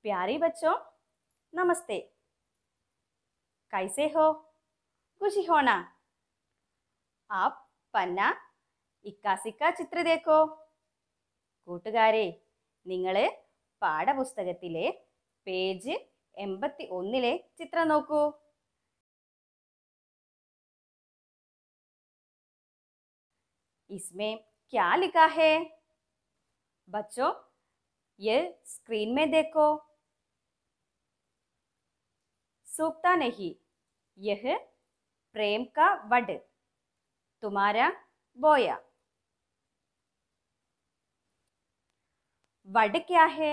प्यारे बच्चों, नमस्ते। कैसे हो? खुशी हो ना? आप പന്ന ഇക്കാസിക്ക ചിത്ര देखो. കൂട്ടുകാരെ, നിങ്ങൾ പാഠപുസ്തകത്തിലെ പേജ് 81 ചിത്രം നോക്കൂ. इसमें क्या लिखा है? बच्चों, ये स्क्रीन में देखो. सूखता नहीं, यह प्रेम का वड, तुम्हारा बोया. वड क्या है?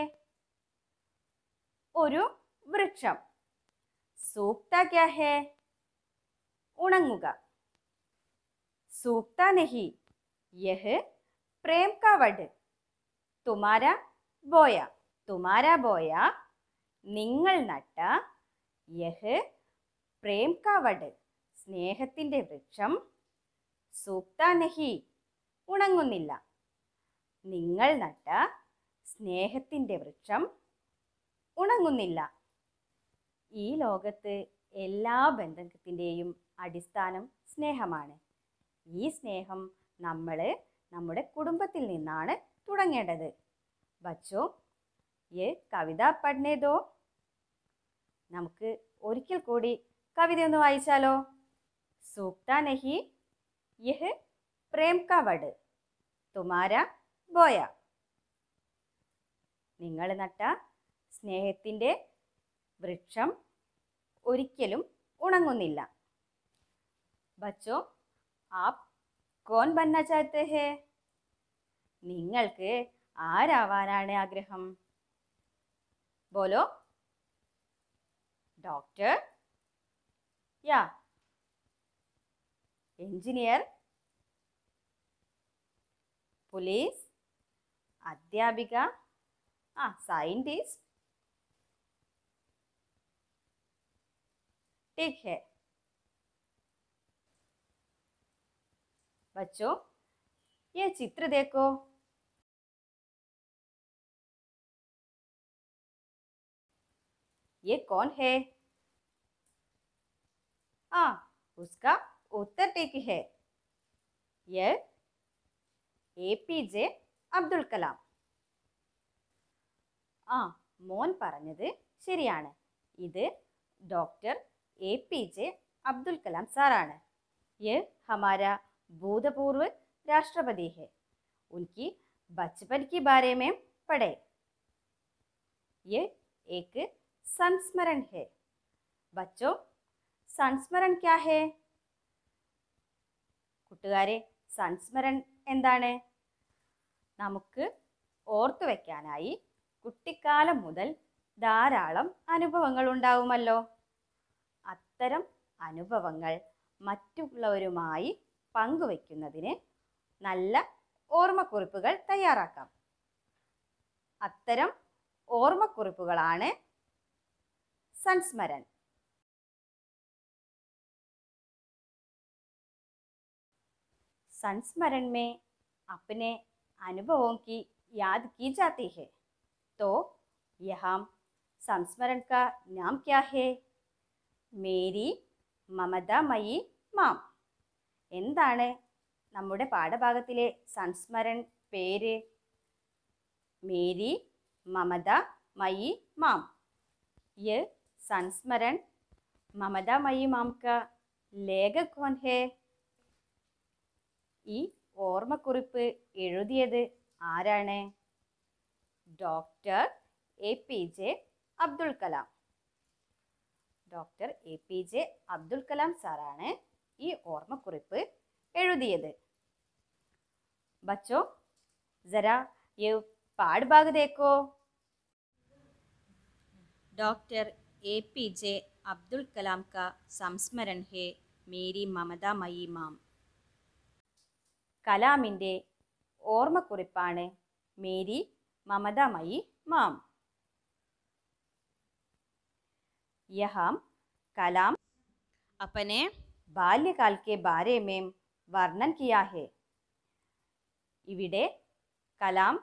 ഒരു വൃക്ഷം. सूखता क्या है? ഉണങ്ങുക. सूखता नहीं, यह प्रेम का वड, तुम्हारा बोया. तुम्हारा बोया നിങ്ങൾ നട്ട, യഹ് പ്രേം കാ വഡ് സ്നേഹത്തിൻ്റെ വൃക്ഷം, സൂക്ത നഹി ഉണങ്ങുന്നില്ല. നിങ്ങൾ നട്ട സ്നേഹത്തിൻ്റെ വൃക്ഷം ഉണങ്ങുന്നില്ല. ഈ ലോകത്ത് എല്ലാ ബന്ധത്തിൻ്റെയും അടിസ്ഥാനം സ്നേഹമാണ്. ഈ സ്നേഹം നമ്മൾ നമ്മുടെ കുടുംബത്തിൽ നിന്നാണ് തുടങ്ങേണ്ടത്. ബച്ചോ, യേ കവിത പഠനേ ദോ. നമുക്ക് ഒരിക്കൽ കൂടി കവിത ഒന്ന് വായിച്ചാലോ? സൂക്ത നഹി, യഹ് പ്രേം കാ വഡ്, തുമാരാ ബോയ. നിങ്ങൾ നട്ട സ്നേഹത്തിൻ്റെ വൃക്ഷം ഒരിക്കലും ഉണങ്ങുന്നില്ല. ബച്ചോ, ആപ് കോൻ ബന്ന ചാഹത്തെ ഹേ? നിങ്ങൾക്ക് ആരാവാനാണ് ആഗ്രഹം? ബോലോ. ഡോക്ടർ, യാ എഞ്ചിനീയർ, പോലീസ്, അധ്യാപിക, साइंटिस्ट. ठीक है बच्चों, ये चित्र देखो. ये कौन है? उसका उत्तर ठीक है. यह APJ അബ്ദുൽ കലാം. മോൻ പറഞ്ഞത് ശരിയാണ്. ഇത് ഡോക്ടർ APJ അബ്ദുൽ കലാം സാറാണ്. ये हमारा भूतपूर्व राष्ट्रपति है. उनकी बचपन के बारे में पढ़े. ये एक संस्मरण है. बच्चों, संस्मरण क्या है? കൂട്ടുകാരെ, സംസ്മരൺ എന്താണ്? നമുക്ക് ഓർത്തു വയ്ക്കാനായി കുട്ടിക്കാലം മുതൽ ധാരാളം അനുഭവങ്ങൾ ഉണ്ടാവുമല്ലോ. അത്തരം അനുഭവങ്ങൾ മറ്റുള്ളവരുമായി പങ്കുവയ്ക്കുന്നതിന് നല്ല ഓർമ്മക്കുറിപ്പുകൾ തയ്യാറാക്കാം. അത്തരം ഓർമ്മക്കുറിപ്പുകളാണ് സംസ്മരൺ. संस्मरण में अपने अनुभवों की याद की जाती है. तो यहाँ संस्मरण का नाम क्या है? മേരി മമതാമയി മാം. എന്താണ് നമ്മുടെ പാഠഭാഗത്തിലെ സംസ്മരൺ പേര്? മേരി മമതാമയി മാം. ये संस्मरण ममतामयी माम का लेखक कौन है? ഈ ഓർമ്മക്കുറിപ്പ് എഴുതിയത് ആരാണ്? Doctor APJ Abdul Kalam. Doctor APJ Abdul Kalam സാറാണ് ഈ ഓർമ്മക്കുറിപ്പ് എഴുതിയത്. बच्चों, जरा ये पाठ भाग देखो. डॉक्टर APJ अब्दुल कलाम का संस्मरण है मेरी ममतामयी माम. കലാമിൻ്റെ ഓർമ്മക്കുറിപ്പാണ് മേരി മമതാമയി മാം. यहाँ कलाम अपने बाल्यकाल के बारे में वर्णन किया है. ഇവിടെ കലാം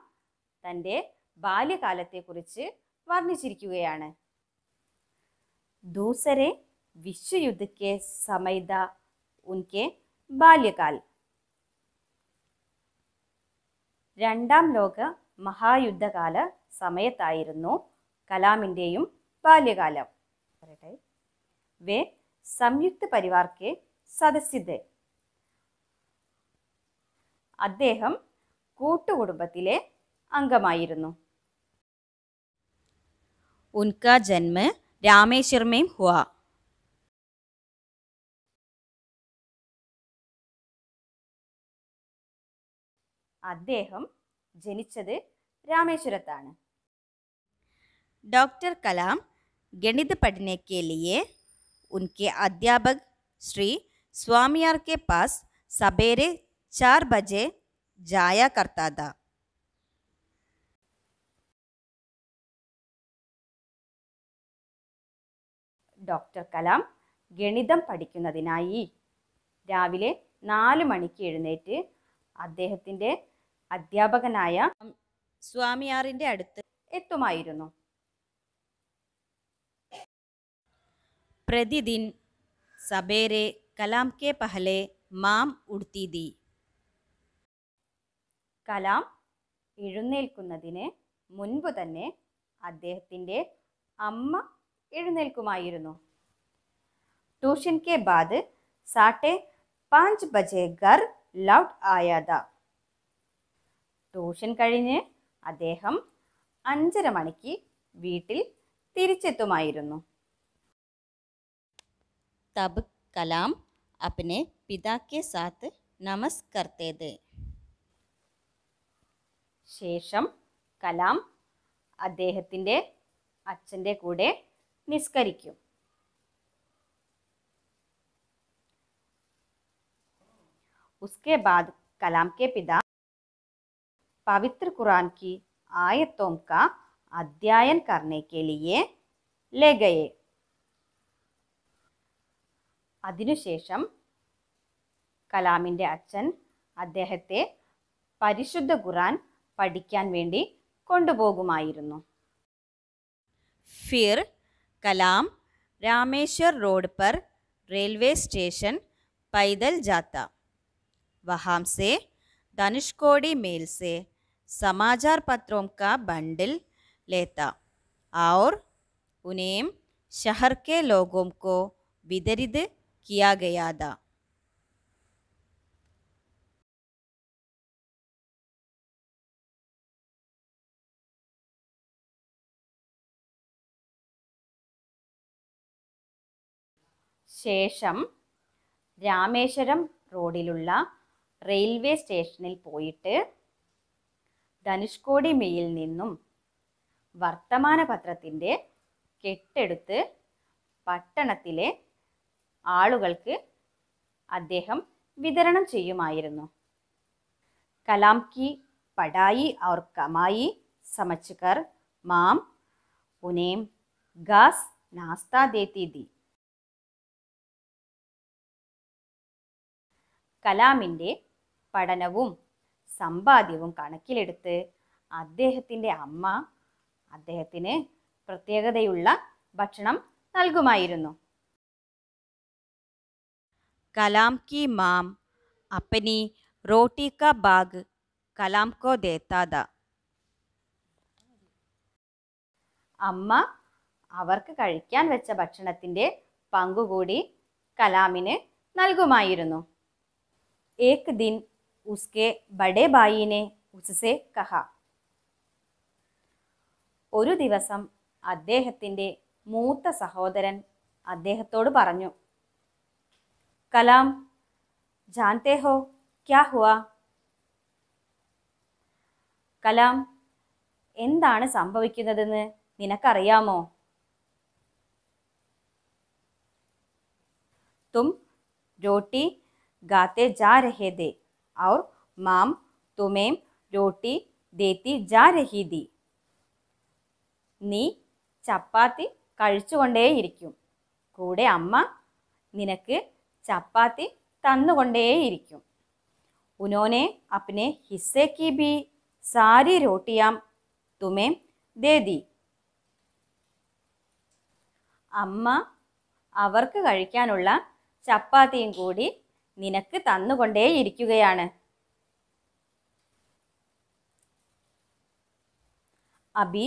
തൻ്റെ ബാല്യകാലത്തെക്കുറിച്ച് വർണ്ണിച്ചിരിക്കുകയാണ്. दूसरे विश्व युद्ध के समय दा उनके बाल्यकाल. രണ്ടാം ലോക മഹായുദ്ധകാല സമയത്തായിരുന്നു കലാമിൻ്റെയും ബാല്യകാലം. വേ സംയുക്ത പരിവാർ കെ സദസ്യ थे. അദ്ദേഹം കൂട്ടുകുടുംബത്തിലെ അംഗമായിരുന്നു. उनका जन्म रामेश्वर में हुआ. അദ്ദേഹം ജനിച്ചത് രാമേശ്വരത്താണ്. डॉक्टर कलाम गणित पढ़ने के लिए उनके अध्यापक श्री स्वामियार के पास सवेरे 4 बजे जाया करता था. ഡോക്ടർ കലാം ഗണിതം പഠിക്കുന്നതിനായി രാവിലെ 4 മണിക്ക് എഴുന്നേറ്റ് അദ്ദേഹത്തിൻ്റെ അധ്യാപകനായ സ്വാമിയാറിൻ്റെ അടുത്ത് എത്തുമായിരുന്നു. പ്രതിദിൻ സവേരെ കലാം കെ പഹലെ മാം ഉടുത്തി दी. കലാം എഴുന്നേൽക്കുന്നതിന് മുൻപ് തന്നെ അദ്ദേഹത്തിൻ്റെ അമ്മ എഴുന്നേൽക്കുമായിരുന്നു. ട്യൂഷൻ കെ ബാദ് 5:30 ബജെ ഘർ ലൗട്ട് ആയാ था. ട്യൂഷൻ കഴിഞ്ഞ് അദ്ദേഹം 5:30 മണിക്ക് വീട്ടിൽ തിരിച്ചെത്തുമായിരുന്നു. തബ് കലാം अपने पिता के साथ नमस्कार करते थे. ശേഷം കലാം അദ്ദേഹത്തിൻ്റെ അച്ഛൻ്റെ കൂടെ നിസ്കരിക്കും. उसके बाद कलाम के पिता पवित्र कुरान की आयतों का अध्ययन करने के लिए ले गए. അതിനുശേഷം കലാമിൻ്റെ അച്ഛൻ അദ്ദേഹത്തെ പരിശുദ്ധ ഖുർആൻ പഠിക്കാൻ വേണ്ടി കൊണ്ടുപോകുമായിരുന്നു. फिर कलाम रामेश्वर रोड पर रेलवे स्टेशन पैदल जाता. वहाँ से धनुषकोडी मेल से समाचार पत्रों का बंडल लेता और उन्हें शहर के लोगों को वितरित किया गया था. ശേഷം രാമേശ്വരം റോഡിലുള്ള റെയിൽവേ സ്റ്റേഷനിൽ പോയിട്ട് ധനുഷ്കോടി മെയിൽ നിന്നും വർത്തമാനപത്രത്തിൻ്റെ കെട്ടെടുത്ത് പട്ടണത്തിലെ ആളുകൾക്ക് അദ്ദേഹം വിതരണം ചെയ്യുമായിരുന്നു. കലാം की पढ़ाई और कमाई समझकर माम उन्हें घास नाश्ता देती थी. കലാമിൻ്റെ പഠനവും സമ്പാദ്യവും കണക്കിലെടുത്ത് അദ്ദേഹത്തിൻ്റെ അമ്മ അദ്ദേഹത്തിന് പ്രത്യേകതയുള്ള ഭക്ഷണം നൽകുമായിരുന്നു. कलाम की माम अपनी रोटी का बाग कलाम को देता था. അമ്മ അവർക്ക് കഴിക്കാൻ വെച്ച ഭക്ഷണത്തിൻ്റെ പങ്കുകൂടി കലാമിന് നൽകുമായിരുന്നു. एक दिन उसके बड़े भाई ने उससे कहा. ഒരു ദിവസം അദ്ദേഹത്തിൻ്റെ മൂത്ത സഹോദരൻ അദ്ദേഹത്തോട് പറഞ്ഞു, കലാം जानते हो क्या हुआ? കലാം, എന്താണ് സംഭവിക്കുന്നതെന്ന് നിനക്കറിയാമോ? तुम रोटी गाते जा रहे थे और माम तुम्हें रोटी देती जा रही थी. നീ ചപ്പാത്തി കഴിച്ചുകൊണ്ടേയിരിക്കും, കൂടെ അമ്മ നിനക്ക് ചപ്പാത്തി തന്നുകൊണ്ടേയിരിക്കും. उन्होंने अपने हिस्से की भी सारी रोटियां तुम्हें दे दी. അമ്മ അവർക്ക് കഴിക്കാനുള്ള ചപ്പാത്തിയും കൂടി നിനക്ക് തന്നുകൊണ്ടേയിരിക്കുകയാണ്. അബി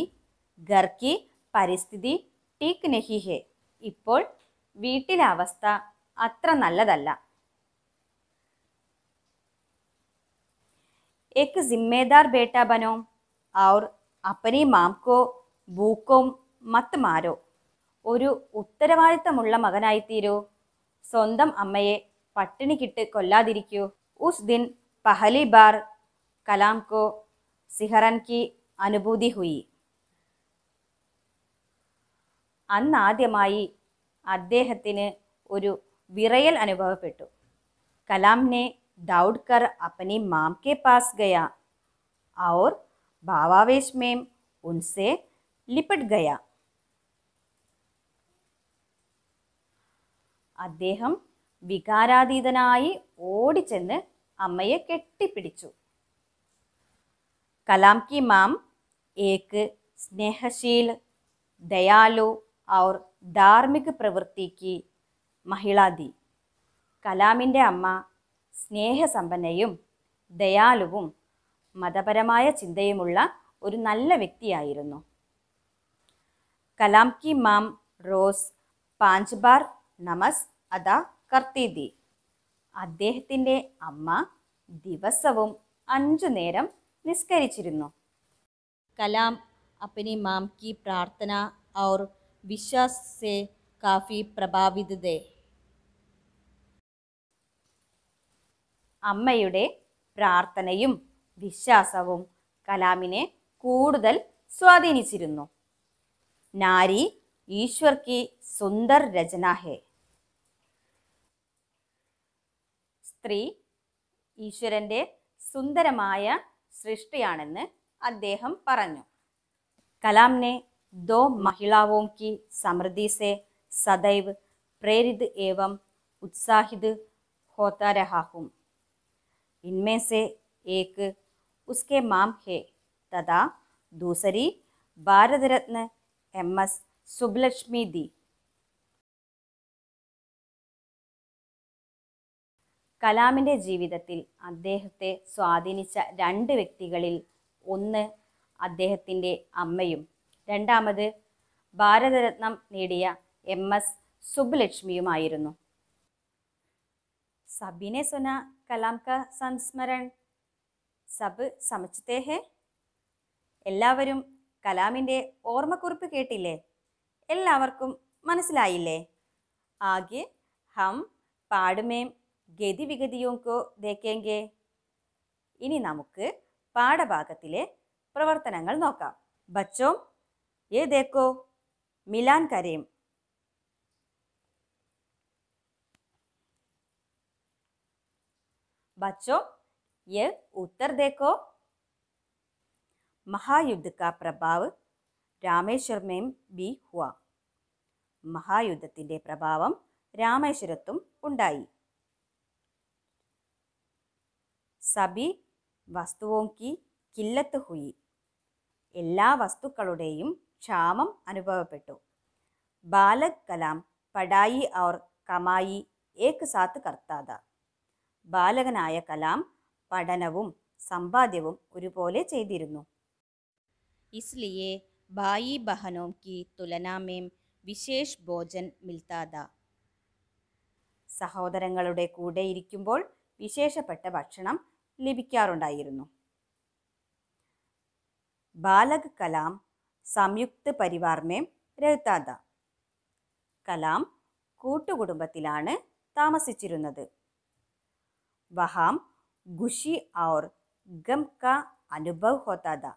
ഘർ കി പരിസ്ഥിതി ടീക് നഹി ഹെ. ഇപ്പോൾ വീട്ടിലെ അവസ്ഥ അത്ര നല്ലതല്ല. एक जिम्मेदार बेटा बनो और अपनी मां को भूखों मत मारो. ഒരു ഉത്തരവാദിത്തമുള്ള മകനായിത്തീരൂ. സ്വന്തം അമ്മയെ പട്ടിണിക്കിട്ട് കൊല്ലാതിരിക്കൂ. ഉസ് ദിൻ പഹലി ബാർ കലാം കോ സിഹറൻ കി അനുഭൂതി ഹുയി. അന്നാദ്യമായി അദ്ദേഹത്തിന് ഒരു വിറയൽ അനുഭവപ്പെട്ടു. കലാം ने दौड़कर अपनी मां के पास गया और भावावेश में उनसे लिपट गया. അദ്ദേഹം വികാരാതീതനായി ഓടിച്ചെന്ന് അമ്മയെ കെട്ടിപ്പിടിച്ചു. കലാം की मां एक स्नेहशील, दयालु और धार्मिक प्रवृत्ति की महिला थी. കലാമിൻ്റെ അമ്മ സ്നേഹസമ്പന്നയും ദയാലുവും മതപരമായ ചിന്തയുമുള്ള ഒരു നല്ല വ്യക്തിയായിരുന്നു. കലാം की मां रोज 5 बार നമസ് അദാ കർത്തി थी. അദ്ദേഹത്തിൻ്റെ അമ്മ ദിവസവും 5 നേരം നിസ്കരിച്ചിരുന്നു. കലാം अपनी मां की प्रार्थना और विश्वास से काफ़ी प्रभावित थे. അമ്മയുടെ പ്രാർത്ഥനയും വിശ്വാസവും കലാമിനെ കൂടുതൽ സ്വാധീനിച്ചിരുന്നു. നാരി ഈശ്വർ കി സുന്ദർ രചന ഹെ. സ്ത്രീ ഈശ്വരൻ്റെ സുന്ദരമായ സൃഷ്ടിയാണെന്ന് അദ്ദേഹം പറഞ്ഞു. कलाम ने 2 महिलाओं की समृद्धि से सदैव प्रेरित एवं उत्साहित होता रहा हूँ. इनमें से एक उसके मां है तथा दूसरी भारत रत्न MS सुब्बलक्ष्मी थी. കലാമിൻ്റെ ജീവിതത്തിൽ അദ്ദേഹത്തെ സ്വാധീനിച്ച 2 വ്യക്തികളിൽ ഒന്ന് അദ്ദേഹത്തിൻ്റെ അമ്മയും രണ്ടാമത് ഭാരതരത്നം നേടിയ MS സുബ്ബലക്ഷ്മിയുമായിരുന്നു. സബിനെ സുന കലാം കാ സംസ്മരൺ സബ് സമജ്തേ ഹെ. എല്ലാവരും കലാമിൻ്റെ ഓർമ്മക്കുറിപ്പ് കേട്ടില്ലേ? എല്ലാവർക്കും മനസ്സിലായില്ലേ? ആകെ ഹം പാഠമേം ഗതിവിഗതിയോं को देखेंगे. ഇനി നമുക്ക് പാഠഭാഗത്തിലെ പ്രവർത്തനങ്ങൾ നോക്കാം. ബച്ചോ യേ ദേക്കോ മിലാൻ കരേം. बच्चों ये उत्तर देखो. महायुद्ध का प्रभाव रामेश्वर में भी हुआ. മഹായുദ്ധത്തിൻ്റെ പ്രഭാവം രാമേശ്വരത്തും ഉണ്ടായി. സബി വസ്തുവോं की किल्लत हुई. എല്ലാ വസ്തുക്കളുടെയും ക്ഷാമം അനുഭവപ്പെട്ടു. ബാലക് കലാം പഠായി और കമായി एक साथ करता था. ബാലകനായ കലാം പഠനവും സമ്പാദ്യവും ഒരുപോലെ ചെയ്തിരുന്നു. इसलिए भाई बहनों की तुलना में विशेष भोजन मिलता था. സഹോദരങ്ങളുടെ കൂടെ ഇരിക്കുമ്പോൾ വിശേഷപ്പെട്ട ഭക്ഷണം ലഭിക്കാറുണ്ടായിരുന്നു. ബാലക് കലാം സംയുക്ത പരിവാർ में रहता था. കലാം കൂട്ടുകുടുംബത്തിലാണ് താമസിച്ചിരുന്നത്. വഹാം ഖുഷി और ഗം का അനുഭവ് होता था.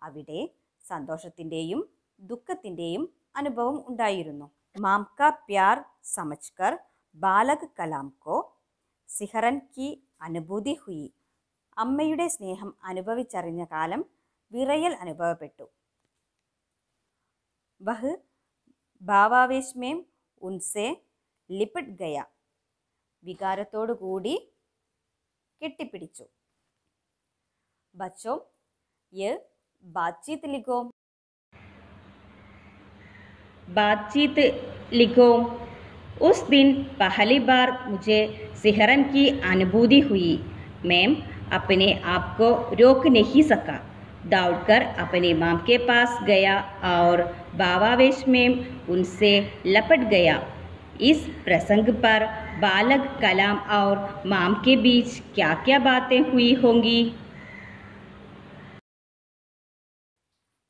അവിടെ സന്തോഷത്തിൻ്റെയും ദുഃഖത്തിൻ്റെയും അനുഭവം ഉണ്ടായിരുന്നു. മാം കാ പ്യാർ സമജ്കർ ബാലക് കലാം കോ സിഹറൻ കി അനുഭൂതി ഹുയി. അമ്മയുടെ സ്നേഹം അനുഭവിച്ചറിഞ്ഞ കാലം വിറയൽ അനുഭവപ്പെട്ടു. വഹ് ഭാവാവേശ് മേം ഉൻസെ ലിപട്ട് ഗയ. വികാരത്തോടു കൂടി കെട്ടിപ്പിടിച്ചു. ബച്ചോ യേ ബാത്ചീത് ലിഖോ. बातचीत लिखो। उस दिन पहली बार मुझे सिहरन की अनुभूति हुई। मैं अपने आप को रोक नहीं सका। दौड़कर अपने माम के पास गया और भावावेश में उनसे लपट गया। इस प्रसंग पर बालक कलाम और माम के बीच क्या क्या बातें हुई होंगी?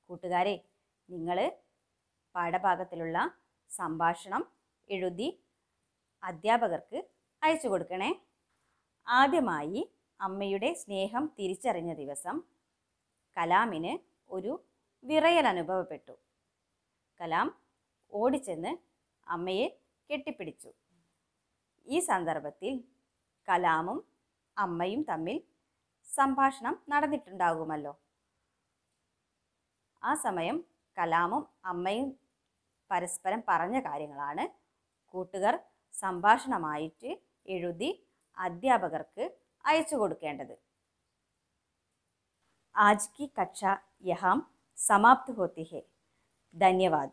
കൂട്ടുകാരെ, നിങ്ങൾ പാഠഭാഗത്തിലുള്ള സംഭാഷണം എഴുതി അധ്യാപകർക്ക് അയച്ചു കൊടുക്കണേ. ആദ്യമായി അമ്മയുടെ സ്നേഹം തിരിച്ചറിഞ്ഞ ദിവസം കലാമിന് ഒരു വിറയൽ അനുഭവപ്പെട്ടു. കലാം ഓടിച്ചെന്ന് അമ്മയെ കെട്ടിപ്പിടിച്ചു. ഈ സന്ദർഭത്തിൽ കലാമും അമ്മയും തമ്മിൽ സംഭാഷണം നടന്നിട്ടുണ്ടാകുമല്ലോ. ആ സമയം കലാമും അമ്മയും പരസ്പരം പറഞ്ഞ കാര്യങ്ങളാണ് കൂട്ടുകാർ സംഭാഷണമായിട്ട് എഴുതി അധ്യാപകർക്ക് അയച്ചു കൊടുക്കേണ്ടത്. आज की कक्षा यहाँ समाप्त होती है. धन्यवाद.